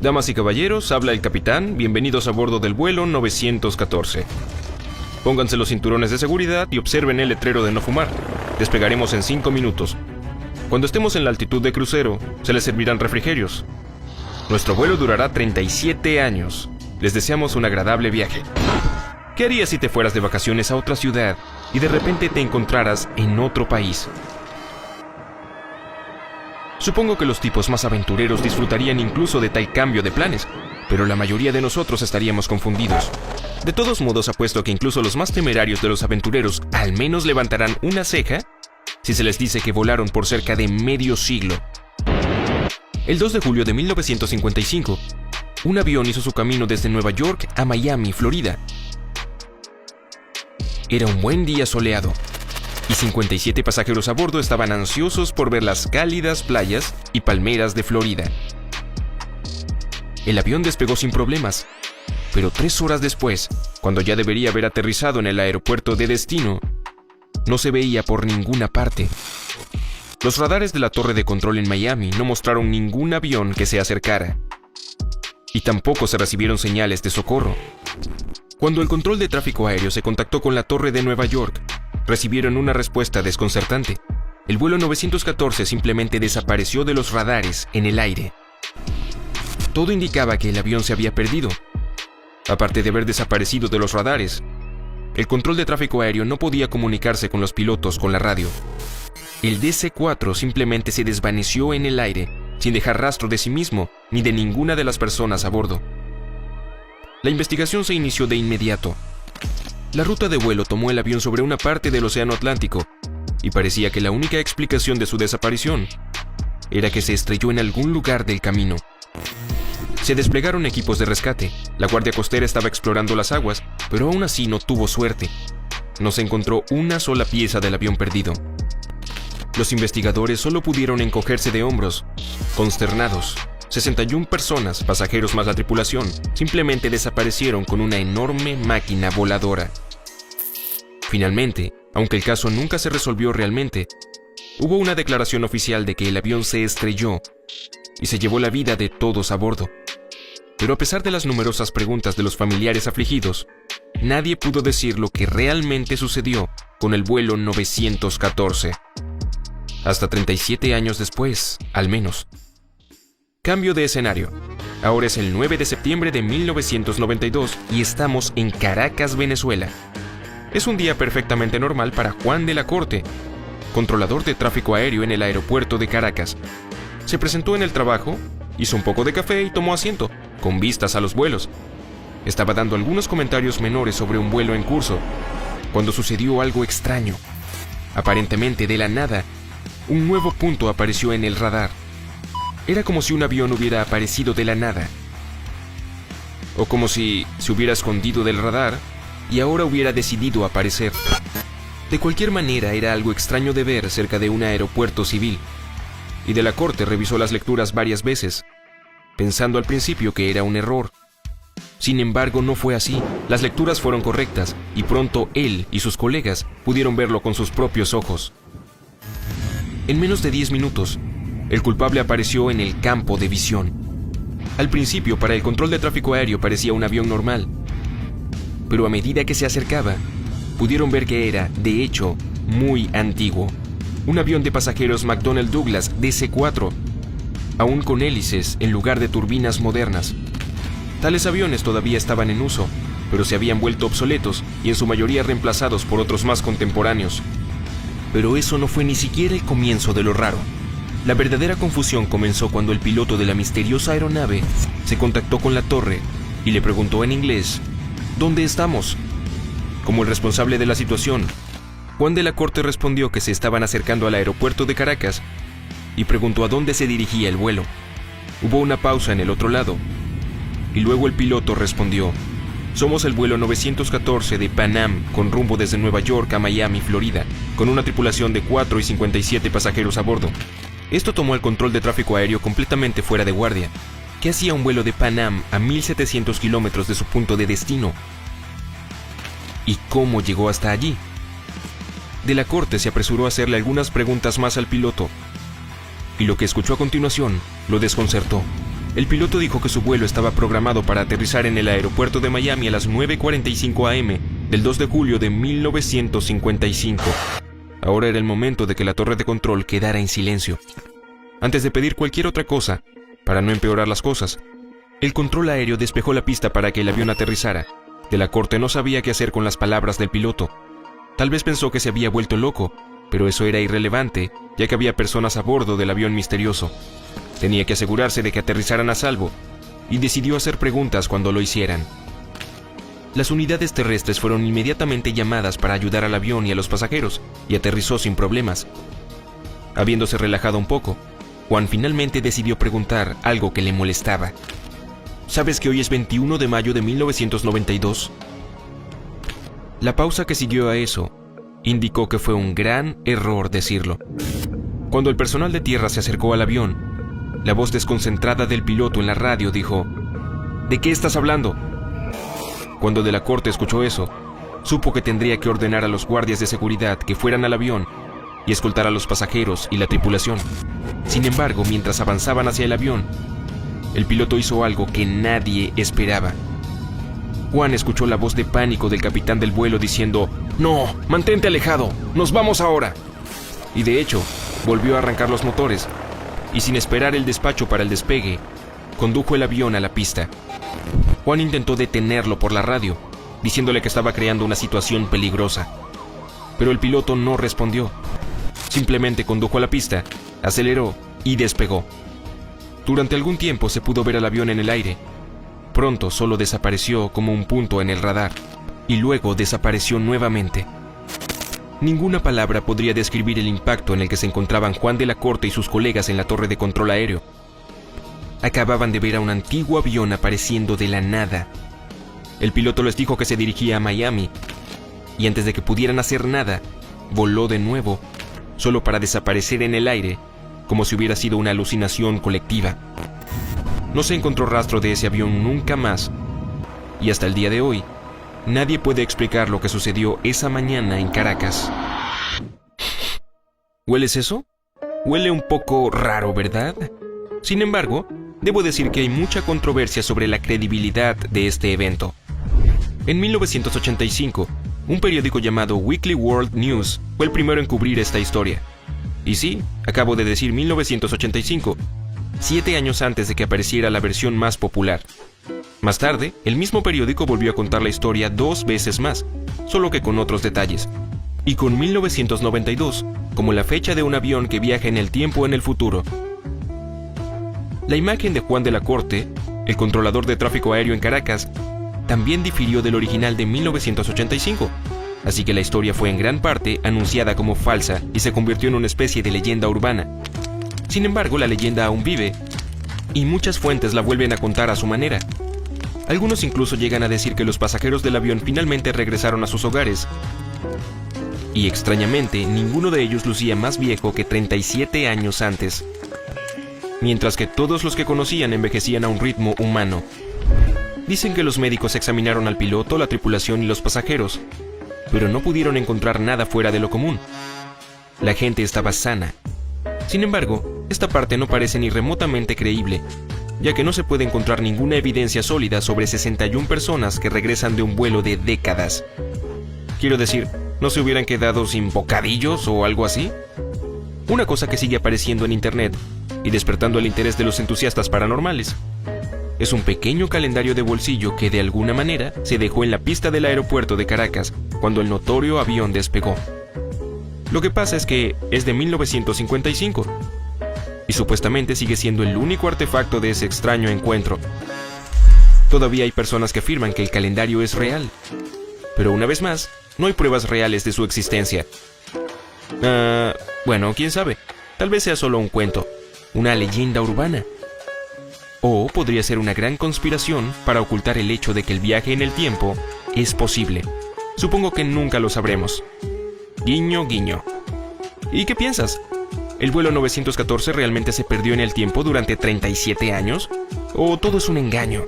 Damas y caballeros, habla el capitán. Bienvenidos a bordo del vuelo 914. Pónganse los cinturones de seguridad y observen el letrero de no fumar. Despegaremos en 5 minutos. Cuando estemos en la altitud de crucero, se les servirán refrigerios. Nuestro vuelo durará 37 años. Les deseamos un agradable viaje. ¿Qué harías si te fueras de vacaciones a otra ciudad y de repente te encontraras en otro país? Supongo que los tipos más aventureros disfrutarían incluso de tal cambio de planes, pero la mayoría de nosotros estaríamos confundidos. De todos modos, apuesto que incluso los más temerarios de los aventureros al menos levantarán una ceja si se les dice que volaron por cerca de medio siglo. El 2 de julio de 1955, un avión hizo su camino desde Nueva York a Miami, Florida. Era un buen día soleado, y 57 pasajeros a bordo estaban ansiosos por ver las cálidas playas y palmeras de Florida. El avión despegó sin problemas, pero 3 horas después, cuando ya debería haber aterrizado en el aeropuerto de destino, no se veía por ninguna parte. Los radares de la torre de control en Miami no mostraron ningún avión que se acercara, y tampoco se recibieron señales de socorro. Cuando el control de tráfico aéreo se contactó con la torre de Nueva York, recibieron una respuesta desconcertante. El vuelo 914 simplemente desapareció de los radares en el aire. Todo indicaba que el avión se había perdido. Aparte de haber desaparecido de los radares, el control de tráfico aéreo no podía comunicarse con los pilotos con la radio. El DC-4 simplemente se desvaneció en el aire, sin dejar rastro de sí mismo ni de ninguna de las personas a bordo. La investigación se inició de inmediato. La ruta de vuelo tomó el avión sobre una parte del Océano Atlántico, y parecía que la única explicación de su desaparición era que se estrelló en algún lugar del camino. Se desplegaron equipos de rescate. La Guardia Costera estaba explorando las aguas, pero aún así no tuvo suerte. No se encontró una sola pieza del avión perdido. Los investigadores solo pudieron encogerse de hombros, consternados. 61 personas, pasajeros más la tripulación, simplemente desaparecieron con una enorme máquina voladora. Finalmente, aunque el caso nunca se resolvió realmente, hubo una declaración oficial de que el avión se estrelló y se llevó la vida de todos a bordo. Pero a pesar de las numerosas preguntas de los familiares afligidos, nadie pudo decir lo que realmente sucedió con el vuelo 914. Hasta 37 años después, al menos. Cambio de escenario. Ahora es el 9 de septiembre de 1992 y estamos en Caracas, Venezuela. Es un día perfectamente normal para Juan de la Corte, controlador de tráfico aéreo en el aeropuerto de Caracas. Se presentó en el trabajo, hizo un poco de café y tomó asiento, con vistas a los vuelos. Estaba dando algunos comentarios menores sobre un vuelo en curso, cuando sucedió algo extraño. Aparentemente de la nada, un nuevo punto apareció en el radar. Era como si un avión hubiera aparecido de la nada. O como si se hubiera escondido del radar y ahora hubiera decidido aparecer. De cualquier manera, era algo extraño de ver cerca de un aeropuerto civil. Y de la Corte revisó las lecturas varias veces, pensando al principio que era un error. Sin embargo, no fue así. Las lecturas fueron correctas y pronto él y sus colegas pudieron verlo con sus propios ojos. En menos de 10 minutos, el culpable apareció en el campo de visión. Al principio, para el control de tráfico aéreo parecía un avión normal, pero a medida que se acercaba, pudieron ver que era, de hecho, muy antiguo. Un avión de pasajeros McDonnell Douglas DC-4, aún con hélices en lugar de turbinas modernas. Tales aviones todavía estaban en uso, pero se habían vuelto obsoletos y en su mayoría reemplazados por otros más contemporáneos. Pero eso no fue ni siquiera el comienzo de lo raro. La verdadera confusión comenzó cuando el piloto de la misteriosa aeronave se contactó con la torre y le preguntó en inglés, ¿dónde estamos? Como el responsable de la situación, Juan de la Corte respondió que se estaban acercando al aeropuerto de Caracas y preguntó a dónde se dirigía el vuelo. Hubo una pausa en el otro lado y luego el piloto respondió, somos el vuelo 914 de Pan Am con rumbo desde Nueva York a Miami, Florida, con una tripulación de 4 y 57 pasajeros a bordo. Esto tomó el control de tráfico aéreo completamente fuera de guardia. ¿Qué hacía un vuelo de Pan Am a 1.700 kilómetros de su punto de destino? ¿Y cómo llegó hasta allí? De la Corte se apresuró a hacerle algunas preguntas más al piloto, y lo que escuchó a continuación lo desconcertó. El piloto dijo que su vuelo estaba programado para aterrizar en el aeropuerto de Miami a las 9:45 am del 2 de julio de 1955. Ahora era el momento de que la torre de control quedara en silencio. Antes de pedir cualquier otra cosa, para no empeorar las cosas, el control aéreo despejó la pista para que el avión aterrizara. De la corte no sabía qué hacer con las palabras del piloto. Tal vez pensó que se había vuelto loco, pero eso era irrelevante, ya que había personas a bordo del avión misterioso. Tenía que asegurarse de que aterrizaran a salvo, y decidió hacer preguntas cuando lo hicieran. Las unidades terrestres fueron inmediatamente llamadas para ayudar al avión y a los pasajeros, y aterrizó sin problemas. Habiéndose relajado un poco, Juan finalmente decidió preguntar algo que le molestaba. ¿Sabes que hoy es 21 de mayo de 1992? La pausa que siguió a eso indicó que fue un gran error decirlo. Cuando el personal de tierra se acercó al avión, la voz desconcentrada del piloto en la radio dijo: ¿De qué estás hablando? Cuando de la corte escuchó eso, supo que tendría que ordenar a los guardias de seguridad que fueran al avión y escoltar a los pasajeros y la tripulación. Sin embargo, mientras avanzaban hacia el avión, el piloto hizo algo que nadie esperaba. Juan escuchó la voz de pánico del capitán del vuelo diciendo: «¡No! ¡Mantente alejado! ¡Nos vamos ahora!». Y de hecho, volvió a arrancar los motores, y sin esperar el despacho para el despegue, condujo el avión a la pista. Juan intentó detenerlo por la radio, diciéndole que estaba creando una situación peligrosa. Pero el piloto no respondió. Simplemente condujo a la pista, aceleró y despegó. Durante algún tiempo se pudo ver al avión en el aire. Pronto solo desapareció como un punto en el radar, y luego desapareció nuevamente. Ninguna palabra podría describir el impacto en el que se encontraban Juan de la Corte y sus colegas en la torre de control aéreo. Acababan de ver a un antiguo avión apareciendo de la nada. El piloto les dijo que se dirigía a Miami, y antes de que pudieran hacer nada, voló de nuevo, solo para desaparecer en el aire, como si hubiera sido una alucinación colectiva. No se encontró rastro de ese avión nunca más, y hasta el día de hoy, nadie puede explicar lo que sucedió esa mañana en Caracas. ¿Hueles eso? Huele un poco raro, ¿verdad? Sin embargo, debo decir que hay mucha controversia sobre la credibilidad de este evento. En 1985, un periódico llamado Weekly World News fue el primero en cubrir esta historia. Y sí, acabo de decir 1985, 7 años antes de que apareciera la versión más popular. Más tarde, el mismo periódico volvió a contar la historia 2 veces más, solo que con otros detalles, y con 1992 como la fecha de un avión que viaja en el tiempo en el futuro. La imagen de Juan de la Corte, el controlador de tráfico aéreo en Caracas, también difirió del original de 1985, así que la historia fue en gran parte anunciada como falsa y se convirtió en una especie de leyenda urbana. Sin embargo, la leyenda aún vive, y muchas fuentes la vuelven a contar a su manera. Algunos incluso llegan a decir que los pasajeros del avión finalmente regresaron a sus hogares. Y extrañamente, ninguno de ellos lucía más viejo que 37 años antes. Mientras que todos los que conocían envejecían a un ritmo humano. Dicen que los médicos examinaron al piloto, la tripulación y los pasajeros, pero no pudieron encontrar nada fuera de lo común. La gente estaba sana. Sin embargo, esta parte no parece ni remotamente creíble, ya que no se puede encontrar ninguna evidencia sólida sobre 61 personas que regresan de un vuelo de décadas. Quiero decir, ¿no se hubieran quedado sin bocadillos o algo así? Una cosa que sigue apareciendo en internet y despertando el interés de los entusiastas paranormales es un pequeño calendario de bolsillo que de alguna manera se dejó en la pista del aeropuerto de Caracas cuando el notorio avión despegó. Lo que pasa es que es de 1955 y supuestamente sigue siendo el único artefacto de ese extraño encuentro. Todavía hay personas que afirman que el calendario es real, pero una vez más, no hay pruebas reales de su existencia. Bueno, quién sabe, tal vez sea solo un cuento, una leyenda urbana. O podría ser una gran conspiración para ocultar el hecho de que el viaje en el tiempo es posible. Supongo que nunca lo sabremos. Guiño, guiño. ¿Y qué piensas? ¿El vuelo 914 realmente se perdió en el tiempo durante 37 años? ¿O todo es un engaño?